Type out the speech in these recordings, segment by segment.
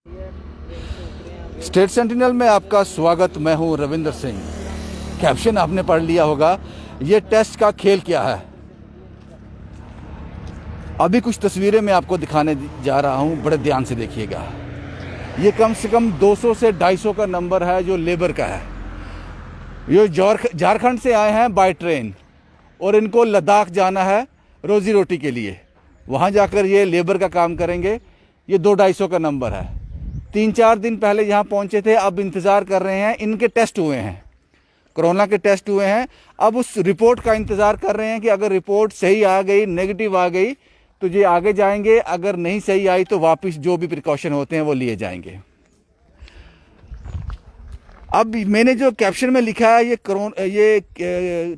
State sentinel में आपका स्वागत। मैं हूं रविंदर सिंह। कैप्शन आपने पढ़ लिया होगा, ये टेस्ट का खेल क्या है। अभी कुछ तस्वीरें मैं आपको दिखाने जा रहा हूं, बड़े ध्यान से देखिएगा। ये कम से कम 200 से 250 का नंबर है जो लेबर का है। ये झारखंड से आए हैं बाय ट्रेन और इनको लद्दाख जाना है रोज़ी रोटी के लिए। वहाँ जाकर ये लेबर का काम करेंगे। ये 200-250 का नंबर है। 3-4 दिन पहले यहाँ पहुँचे थे, अब इंतज़ार कर रहे हैं। इनके टेस्ट हुए हैं, कोरोना के टेस्ट हुए हैं। अब उस रिपोर्ट का इंतज़ार कर रहे हैं कि अगर रिपोर्ट सही आ गई, नेगेटिव आ गई तो ये आगे जाएंगे, अगर नहीं सही आई तो वापस जो भी प्रिकॉशन होते हैं वो लिए जाएंगे। अब मैंने जो कैप्शन में लिखा है ये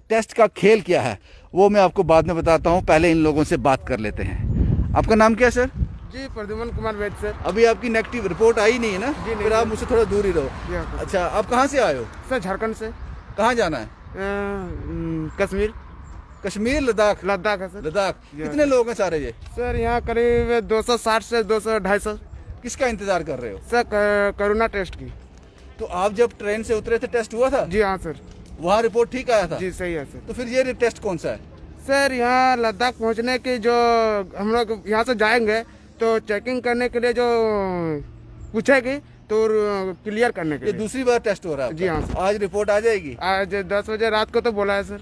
टेस्ट का खेल क्या है, वो मैं आपको बाद में बताता हूँ। पहले इन लोगों से बात कर लेते हैं। आपका नाम क्या है सर? जी, प्रद्युमन कुमार वैद सर। अभी आपकी नेगेटिव रिपोर्ट आई नहीं है ना? जी नहीं। फिर आप मुझसे थोड़ा दूर ही रहो। अच्छा, आप कहाँ से आए हो? सर झारखंड से। कहाँ जाना है? कश्मीर। कश्मीर, लद्दाख? लद्दाख है सर। लद्दाख। कितने लोग हैं सारे ये? सर यहाँ करीब 260 से 200-250। किसका इंतजार कर रहे हो? सर कोरोना टेस्ट की। तो आप जब ट्रेन से उतरे थे टेस्ट हुआ था? जी हाँ सर। वहाँ रिपोर्ट ठीक आया था? जी सही है सर। तो फिर ये टेस्ट कौन सा है? सर यहाँ लद्दाख पहुँचने की जो हम लोग यहाँ से जाएंगे तो चेकिंग करने के लिए जो पूछेगी तो क्लियर करने के ये लिए। दूसरी बार टेस्ट हो रहा है? जी हाँ सर। आज रिपोर्ट आ जाएगी? आज 10 बजे रात को तो बोला है सर।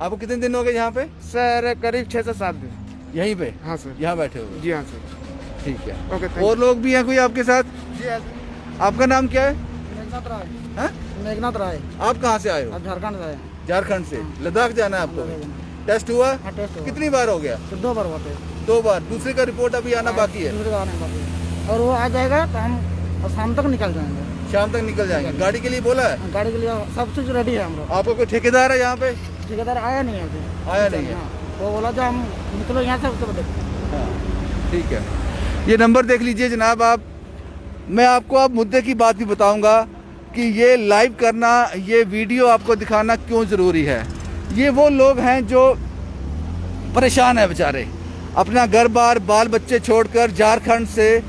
आपको कितने दिन हो गए यहाँ पे? सर करीब 6 से 7 दिन। यहीं पे? हाँ सर। यहाँ बैठे हुए? जी हाँ सर। ठीक है। ओके, थैंक और लोग भी हैं कोई आपके साथ? जी हाँ सर। आपका नाम क्या है? मेघनाथ राय। हैं? मेघनाथ राय। आप कहाँ से आए हो? झारखंड से आए। झारखंड से। लद्दाख जाना है आपको? टेस्ट हुआ? हाँ, टेस्ट हुआ। कितनी बार हो गया? 2 बार हुआ थे। 2 बार। दूसरे का रिपोर्ट अभी आना बाकी है? दूसरे का आने बाकी है। और वो आ जाएगा तो हम शाम तक निकल जाएंगे। शाम तक निकल जाएंगे। गाड़ी के लिए बोला है? गाड़ी के लिए सब कुछ रेडी है हम लोग। आपका कोई ठेकेदार है यहाँ पे? ठेकेदार आया नहीं है अभी। आया नहीं है? हाँ, वो बोला जो हम निकलो यहाँ से उसको देखते हैं। हाँ, ठीक है। ये नंबर देख लीजिए जनाब आप। मैं आपको अब मुद्दे की बात भी बताऊंगा कि ये लाइव करना, ये वीडियो आपको दिखाना क्यों ज़रूरी है। ये वो लोग हैं जो परेशान हैं बेचारे, अपना घर बार बाल बच्चे छोड़कर झारखंड से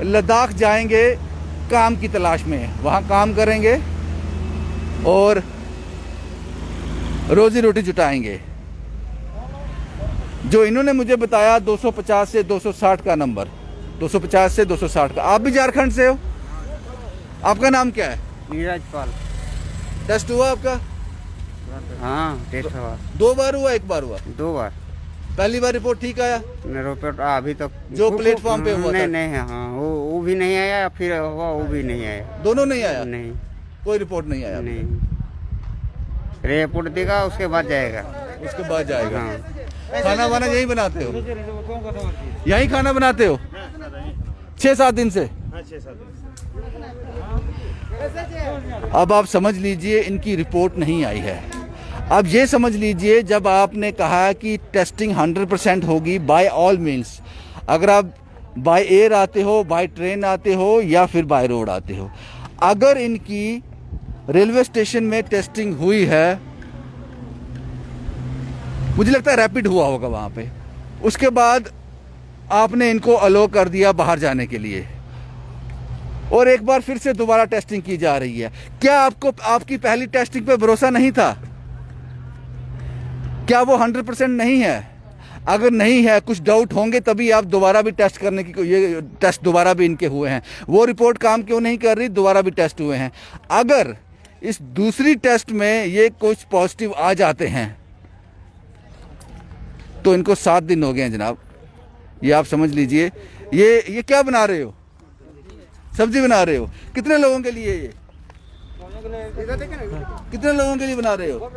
लद्दाख जाएंगे काम की तलाश में। वहाँ काम करेंगे और रोज़ी रोटी जुटाएंगे। जो इन्होंने मुझे बताया 250 से 260 का नंबर, 250 से 260 का। आप भी झारखंड से हो? आपका नाम क्या है? नीरज पाल। टेस्ट हुआ आपका? हाँ, टेस्ट हुआ। 2 बार हुआ, 1 बार हुआ? 2 बार। पहली बार रिपोर्ट ठीक आया? रिपोर्ट अभी तक जो प्लेटफॉर्म पे हुआ था? नहीं है। हाँ, वो भी नहीं आया, फिर हुआ वो भी नहीं आया। दोनों नहीं आया? नहीं, कोई रिपोर्ट नहीं आया? नहीं। रिपोर्ट देगा उसके बाद जाएगा। उसके बाद जाएगा। हाँ। खाना वाना यही बनाते हो? यही खाना बनाते हो 6-7 दिन से? अब आप समझ लीजिए इनकी रिपोर्ट नहीं आई है। अब ये समझ लीजिए, जब आपने कहा कि टेस्टिंग 100% होगी बाय ऑल मीन्स, अगर आप बाय एयर आते हो, बाय ट्रेन आते हो या फिर बाय रोड आते हो, अगर इनकी रेलवे स्टेशन में टेस्टिंग हुई है, मुझे लगता है रैपिड हुआ होगा वहाँ पे, उसके बाद आपने इनको अलो कर दिया बाहर जाने के लिए और एक बार फिर से दोबारा टेस्टिंग की जा रही है। क्या आपको आपकी पहली टेस्टिंग पे भरोसा नहीं था? क्या वो 100% नहीं है? अगर नहीं है, कुछ डाउट होंगे तभी आप दोबारा भी टेस्ट करने की, ये टेस्ट दोबारा भी इनके हुए हैं। वो रिपोर्ट काम क्यों नहीं कर रही? दोबारा भी टेस्ट हुए हैं। अगर इस दूसरी टेस्ट में ये कुछ पॉजिटिव आ जाते हैं तो इनको 7 दिन हो गए हैं जनाब। ये आप समझ लीजिए। ये क्या बना रहे हो? सब्जी बना रहे हो? कितने लोगों के लिए? ये कितने लोगों के लिए बना रहे हो?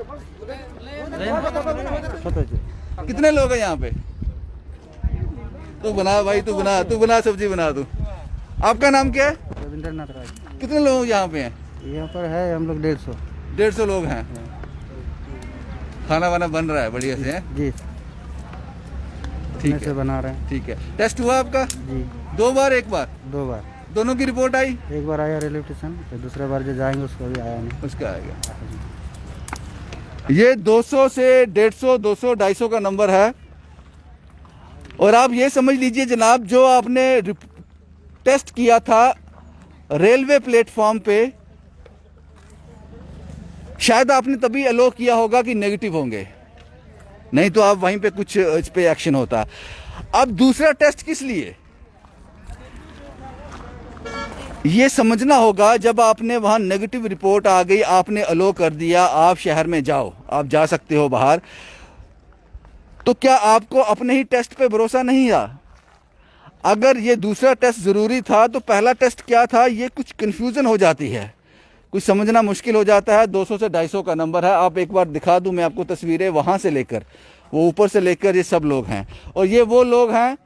कितने लोग हैं यहाँ पे? तू बना भाई, तू बना सब्जी बना तू। आपका नाम क्या है? रविंद्रनाथ राय। कितने लोग यहाँ पे हैं? यहाँ पर है हम लोग 150 लोग हैं। खाना वाना बन रहा है बढ़िया से? हैं जी, ठीक है, बना रहे हैं। ठीक है। टेस्ट हुआ आपका? जी, 2 बार? 1 बार? 2 बार। दोनों की रिपोर्ट आई? एक बार आया रेलवे स्टेशन, फिर दूसरे बार जो जाएंगे उसको भी आया नहीं। उसका आएगा। ये 200 से 150, 200, 250 का नंबर है। और आप ये समझ लीजिए जनाब, जो आपने टेस्ट किया था रेलवे प्लेटफॉर्म पे शायद आपने तभी अलो किया होगा कि नेगेटिव होंगे, नहीं तो आप वहीं पे कुछ इस पे एक्शन होता। अब दूसरा टेस्ट किस लिए, ये समझना होगा। जब आपने वहां नेगेटिव रिपोर्ट आ गई, आपने अलो कर दिया, आप शहर में जाओ, आप जा सकते हो बाहर, तो क्या आपको अपने ही टेस्ट पे भरोसा नहीं था? अगर ये दूसरा टेस्ट ज़रूरी था तो पहला टेस्ट क्या था, ये कुछ कन्फ्यूज़न हो जाती है, कुछ समझना मुश्किल हो जाता है। 200 से 250 का नंबर है। आप एक बार दिखा दूं मैं आपको तस्वीरें, वहाँ से लेकर वो ऊपर से लेकर ये सब लोग हैं, और ये वो लोग हैं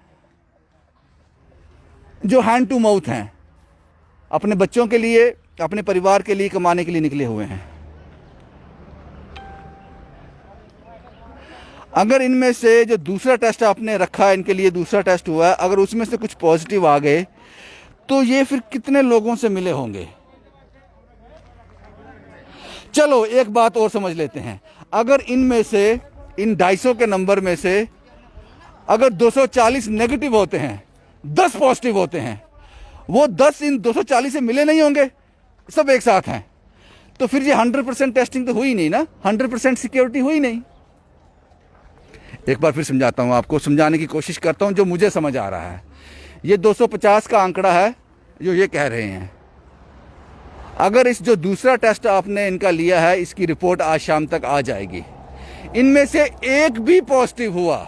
जो हैंड टू माउथ हैं, अपने बच्चों के लिए, अपने परिवार के लिए कमाने के लिए निकले हुए हैं। अगर इनमें से जो दूसरा टेस्ट आपने रखा है, इनके लिए दूसरा टेस्ट हुआ है, अगर उसमें से कुछ पॉजिटिव आ गए तो ये फिर कितने लोगों से मिले होंगे। चलो एक बात और समझ लेते हैं, अगर इनमें से, इन 250 के नंबर में से अगर 240 नेगेटिव होते हैं, 10 पॉजिटिव होते हैं, वो 10 इन 240 से मिले नहीं होंगे, सब एक साथ हैं, तो फिर ये 100% टेस्टिंग तो हुई नहीं ना, 100% सिक्योरिटी हुई नहीं। एक बार फिर समझाता हूँ आपको, समझाने की कोशिश करता हूँ जो मुझे समझ आ रहा है। ये 250 का आंकड़ा है जो ये कह रहे हैं। अगर इस जो दूसरा टेस्ट आपने इनका लिया है, इसकी रिपोर्ट आज शाम तक आ जाएगी, इनमें से एक भी पॉजिटिव हुआ,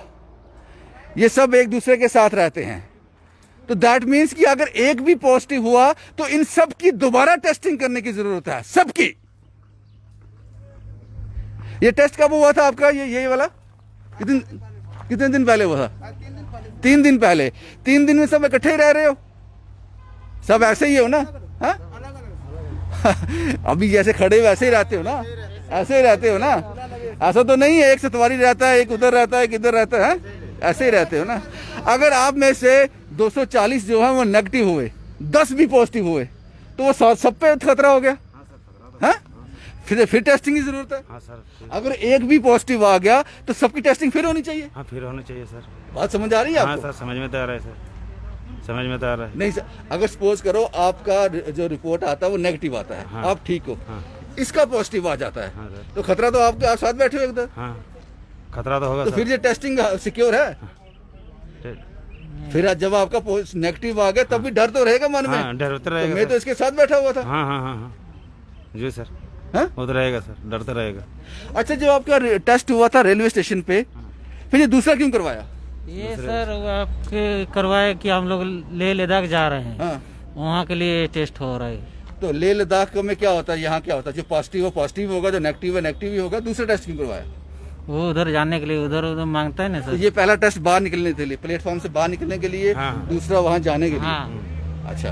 ये सब एक दूसरे के साथ रहते हैं, तो दैट मीन्स कि अगर एक भी पॉजिटिव हुआ तो इन सब की दोबारा टेस्टिंग करने की जरूरत है, सबकी। ये टेस्ट कब हुआ था आपका, ये वाला कितने दिन पहले हुआ था? 3 दिन पहले। 3 दिन में सब इकट्ठे ही रह रहे हो, सब ऐसे ही हो ना? हाँ अभी जैसे खड़े वैसे ही रहते हो ना, ऐसे ही रहते हो ना, ऐसा तो नहीं है एक सतवारी रहता है, एक उधर रहता है, एक इधर रहता है, ऐसे ही रहते हो ना। अगर आप में से 240 जो है वो नेगेटिव हुए, 10 भी पॉजिटिव हुए, तो वो सब पे खतरा हो गया। हाँ, फिर टेस्टिंग की जरूरत है। हाँ सर, अगर एक भी पॉजिटिव आ गया तो सबकी टेस्टिंग फिर होनी चाहिए। हाँ फिर होना चाहिए सर। बात समझ आ रही है हाँ आपको? सर, समझ में तो आ रहा है सर, समझ में तो आ रहा है। नहीं सर, अगर सपोज करो आपका जो रिपोर्ट आता है वो नेगेटिव आता है, हाँ। आप ठीक हो, हाँ। इसका पॉजिटिव आ जाता है, हाँ सर। तो खतरा तो आपके आप साथ बैठे हो एकदम, हाँ खतरा तो होगा तो सर। फिर ये टेस्टिंग सिक्योर है। फिर जब आपका नेगेटिव आ गया तब भी डर तो रहेगा मन में। हाँ, डर तो तो रहेगा मैं सर। तो इसके साथ बैठा हुआ था। हाँ हाँ हाँ हाँ जी सर, हाँ? वो तो रहेगा सर, डर तो रहेगा। अच्छा, जो आपका टेस्ट हुआ था रेलवे स्टेशन पे, फिर ये दूसरा क्यों करवाया? ये सर आपके करवाए कि हम लोग लेह लद्दाख जा रहे हैं, हाँ, वहाँ के लिए टेस्ट हो रहा है। तो लेह लद्दाख में क्या होता है, यहाँ क्या होता है? जो पॉजिटिव हो पॉजिटिव होगा, जो नेगेटिव है नेगेटिव ही होगा। दूसरा टेस्ट क्यों करवाया? वो उधर जाने के लिए उधर मांगता है ना तो सर। ये पहला टेस्ट बाहर निकलने के लिए, प्लेटफॉर्म से बाहर निकलने के लिए, हाँ। दूसरा वहाँ जाने के लिए। हाँ अच्छा,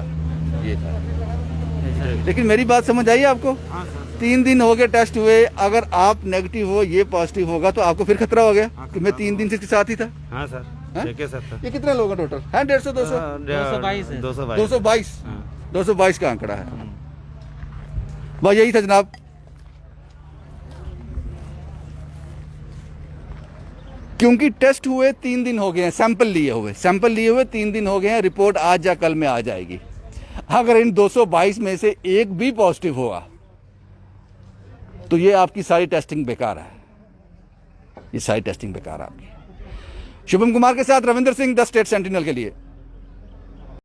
ये था। ऐसा। लेकिन मेरी बात समझ आई आपको? हाँ सर। 3 दिन हो गए टेस्ट हुए, अगर आप नेगेटिव हो, ये पॉजिटिव होगा, तो आपको फिर खतरा हो गया हाँ, कि मैं 3 दिन से इसके साथ ही था। हाँ सर, हाँ? ठीक है सर। ये कितने लोग हैं टोटल? हैं 150 200? 222 है। 222 हाँ। 222 का आंकड़ा है। बस यही था जनाब। क्योंकि टेस्ट हुए 3 दिन हो गए हैं, सैंपल लिए हुए 3 दिन हो गए हैं, रिपोर्ट आज या कल में आ जाएगी। अगर इन 222 में से एक भी पॉजिटिव हुआ तो ये आपकी सारी टेस्टिंग बेकार है, ये सारी टेस्टिंग बेकार है आपकी। शुभम कुमार के साथ Ravindra Singh, the state sentinel के लिए।